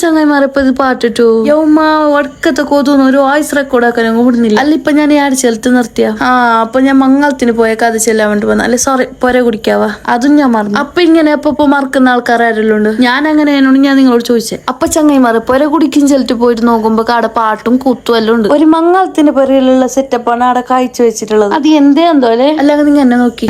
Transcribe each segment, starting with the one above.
ചങ്ങായിമാരപ്പ ഇത് പാട്ടിട്ടു യൗമ്മ വടക്കത്തെ കൊതുന്ന് ഒരു voice record ആക്കാൻ ഞങ്ങൾ വിടുന്നില്ല. അല്ല ഇപ്പൊ ഞാൻ ആട് ചെലുത്ത് നിർത്തിയ അപ്പൊ ഞാൻ മംഗളത്തിന് പോയ കഥ ചെല്ലാൻ വേണ്ടി വന്ന അല്ലെ സോറി പൊര കുടിക്കാവാ അതും ഞാൻ മറന്നു. അപ്പൊ ഇങ്ങനെ അപ്പൊ മറക്കുന്ന ആൾക്കാർ ആരെല്ലാം ഉണ്ട്. ഞാൻ അങ്ങനെ ഞാൻ നിങ്ങളോട് ചോദിച്ചേ. അപ്പൊ ചങ്ങായിമാർ പൊര കുടിക്കും ചെലിട്ട് പോയിട്ട് നോക്കുമ്പോ ആടെ പാട്ടും കൂത്തും എല്ലാം ഉണ്ട്. ഒരു മംഗളത്തിന്റെ പൊരയിലുള്ള സെറ്റപ്പാണ് അവിടെ കാഴ്ച വെച്ചിട്ടുള്ളത്. അത് എന്തോ അല്ലെ അല്ലെങ്കിൽ നിങ്ങൾ എന്നെ നോക്കി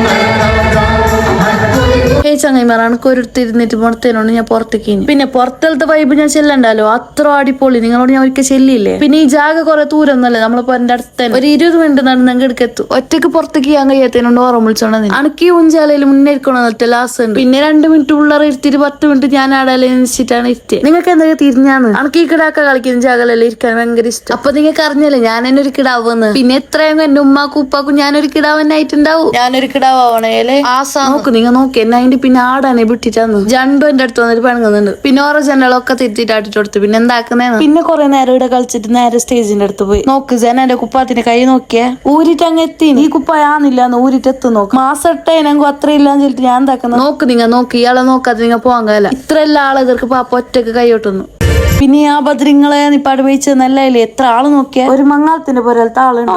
ചങ്ങായിമാരാണ് ഒരുത്തിരുന്നിട്ട് പുറത്തേനോണ്ട് ഞാൻ പുറത്തേക്ക്. പിന്നെ പുറത്തലത്തെ വൈബ് ഞാൻ ചെല്ലണ്ടല്ലോ അത്ര അടിപൊളി. നിങ്ങളോട് ഞാൻ ഒരിക്കൽ ചെല്ലില്ലേ. പിന്നെ ഈ ജാഗ കുറെ ദൂരൊന്നല്ലേ നമ്മളിപ്പോ എന്റെ അടുത്ത് തന്നെ ഒരു 20 മിനിറ്റ് നടന്നെങ്കിൽ എടുക്കെത്തും. ഒറ്റക്ക് പുറത്തേക്ക് ചെയ്യാൻ കഴിയാത്തതിനോണ്ട് ഓർമ്മ വിളിച്ചോണ്ട് അണക്കി ഉഞ്ചാലയിൽ മുന്നേരിക്കണമെന്നിട്ട് ലാസ്റ്റ് ഉണ്ട്. പിന്നെ 2 മിനിറ്റ് ഉള്ളറ ഇരുത്തിട്ട് 10 മിനിറ്റ് ഞാൻ ആടാലെ വെച്ചിട്ടാണ് ഇരുത്തിയത്. നിങ്ങൾക്ക് എന്തൊക്കെ തിരിഞ്ഞാന്ന് അണക്കി ഈ കിടാക്ക കളിക്കുന്ന ജാഗലെല്ലാം ഇരിക്കാൻ ഭയങ്കര ഇഷ്ടം. അപ്പൊ നിങ്ങൾക്ക് അറിഞ്ഞല്ലേ ഞാൻ എന്നെ ഒരു കിടാവെന്ന്. പിന്നെ എത്രയും എന്റെ ഉമ്മാക്കും ഉപ്പാക്കും ഞാനൊരു കിടാവന്നായിട്ടുണ്ടാവും. ഞാനൊരു കിടാവണേല് ആസാ നോക്ക് നിങ്ങൾ നോക്കി എന്നെ അതിന്റെ പിന്നെ ആടാനെ വിട്ടിട്ടാന്ന് ജണ്ടു എന്റെ അടുത്ത് വന്നിട്ട് പണങ്ങുന്നുണ്ട്. പിന്നെ ഓരോ ജനലൊക്കെ തിരിച്ചിട്ടാട്ടിട്ട് കൊടുത്തു. പിന്നെ എന്താക്കുന്നേന്ന് പിന്നെ കുറെ നേരം ഇവിടെ കളിച്ചിട്ട് നേരെ സ്റ്റേജിന്റെ അടുത്ത് പോയി നോക്ക് ജനന്റെ കുപ്പാത്തിന്റെ കൈ നോക്കിയേ ഊരിട്ട് അങ്ങ് എത്തി. ഈ കുപ്പായാന്നില്ലാന്ന് ഊരിട്ട് എത്തും നോക്ക്. മാസം ഇട്ടതിനെങ്കിൽ അത്ര ഇല്ലാന്ന് ചെല്ലിട്ട് ഞാൻ എന്താക്കുന്ന നോക്ക് നിങ്ങൾ നോക്ക് ഇയാളെ നോക്കാതെ നിങ്ങൾ പോകാൻ കാല ഇത്രയെല്ലാം ആളെതിർക്ക് പാപ്പ ഒറ്റക്ക് കൈയോട്ടുന്നു. പിന്നെ ആ ബദ്രിങ്ങളെ നിപ്പാട് വെയിച്ച് നല്ലല്ലേ എത്ര ആള് നോക്കിയാ ഒരു മംഗളത്തിന്റെ പോലത്തെ ആളുണ്ട്.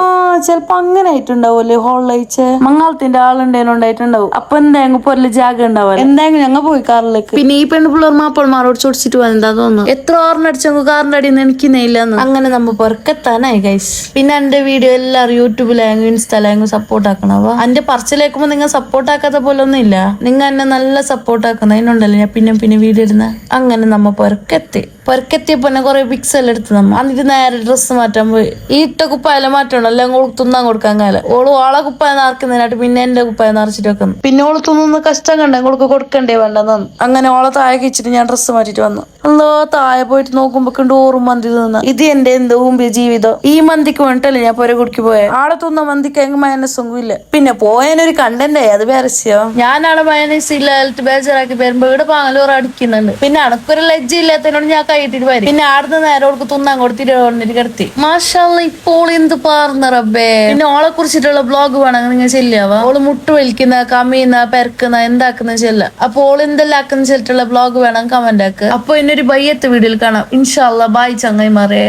ചെലപ്പോ അങ്ങനെ ആയിട്ടുണ്ടാവൂല്ലേ ഹോളിലയച്ച് മംഗളത്തിന്റെ ആളുണ്ടേനുണ്ടായിട്ടുണ്ടാവും. അപ്പൊ എന്തായാലും പൊരല് ജാഗ ഉണ്ടാവില്ല. എന്തായാലും ഞങ്ങൾ പോയി കാറിലേക്ക്. പിന്നെ ഈ പെണ്ണുപിള്ളേർ മാപ്പിളമാരോട് ചോദിച്ചിട്ട് വന്നെന്താ തോന്നുന്നു എത്ര ഓർമ്മടിച്ചെങ്കിൽ കാറിന്റെ അടിയിൽ നിന്ന് എനിക്കിന്നില്ലാന്ന്. അങ്ങനെ നമ്മ പുറക്കെത്താനായി ഗൈസ്. പിന്നെ എന്റെ വീഡിയോ എല്ലാവരും യൂട്യൂബിലായെങ്കിലും ഇൻസ്റ്റാലായെങ്കിലും സപ്പോർട്ട് ആക്കണവ. എന്റെ പറച്ചിലേക്കുമ്പോ നിങ്ങൾ സപ്പോർട്ട് ആക്കാത്ത പോലെ ഒന്നും ഇല്ല. നിങ്ങൾ എന്നെ നല്ല സപ്പോർട്ട് ആക്കുന്നതിനുണ്ടല്ലോ ഞാൻ പിന്നെ വീഡിയോ ഇടുന്ന. അങ്ങനെ നമ്മ പൊരക്കെത്തിയപ്പോ കൊറേ പിക്സൽ എടുത്ത് നമ്മ എന്നിട്ട് നേരെ ഡ്രസ്സ് മാറ്റാൻ പോയി. ഈ ഇട്ട കുപ്പായെല്ലാം മാറ്റണം അല്ലെ ഓൾക്ക് തിന്നാൻ കൊടുക്കാൻ കാലം. ഓളെ കുപ്പായ നിറക്കുന്നതിനായിട്ട് പിന്നെ എന്റെ കുപ്പായ നിറച്ചിട്ട് വെക്കുന്നു. പിന്നെ ഓള് തിന്നുന്ന കഷ്ടം കണ്ടേ ഓൾക്ക് കൊടുക്കണ്ടേ വേണ്ടെന്നു. അങ്ങനെ ഓളെ താഴെ വെച്ചിട്ട് ഞാൻ ഡ്രസ്സ് മാറ്റിട്ട് വന്നു. എന്തോ താഴെ പോയിട്ട് നോക്കുമ്പോ ഓറും മന്തി തിന്ന. ഇത് എന്റെ എന്തോ മുമ്പിൽ ജീവിതം. ഈ മന്തിക്ക് വേണ്ടിട്ടല്ലേ ഞാൻ പൊര കുടിക്ക് പോയെ. ആളെ തിന്ന മന്തിക്ക് എങ്ങ് മയനസൊന്നും ഇല്ല. പിന്നെ പോയതിനൊരു കണ്ടന്റേ അത് പരസ്യം. ഞാനാണ് മയനസ് ഇല്ലാട്ട് ബേജാറാക്കി വരുമ്പോ ഇവിടെ പാങ്ങലോറ് അടിക്കുന്നുണ്ട്. പിന്നെ അണക്കൊരു ലജ്ജ ഇല്ലാത്തതിനോട് ഞാൻ കൈയിട്ടിട്ട് വരും. പിന്നെ ആടുന്ന നേരം ഓൾക്ക് തിന്നാൻ കൊടുത്തിട്ട് വന്നിട്ട് കിടത്തി. മാഷാഅല്ലാഹ് ഇപ്പോൾ എന്ത് പാർന്ന റബ്ബേ. പിന്നെ ഓളെ കുറിച്ചിട്ടുള്ള ബ്ലോഗ് വേണമെങ്കിൽ നിങ്ങൾ ചെല്ലാവാ. ഓള് മുട്ട് വലിക്കുന്ന കമ്മിയുന്ന പെരക്കുന്ന എന്താക്കുന്ന ചെല്ല. അപ്പൊ ഓൾ എന്തെല്ലാം ആക്കുന്ന ചെല്ലിട്ടുള്ള ബ്ലോഗ് വേണം കമന്റ് ആക്ക്. അപ്പൊ ഇന്നൊരു ബയ്യത്ത് വീഡിയോയിൽ കാണാം ഇൻഷാ അല്ലാഹ്. ബൈ ചങ്ങായിമാരെ.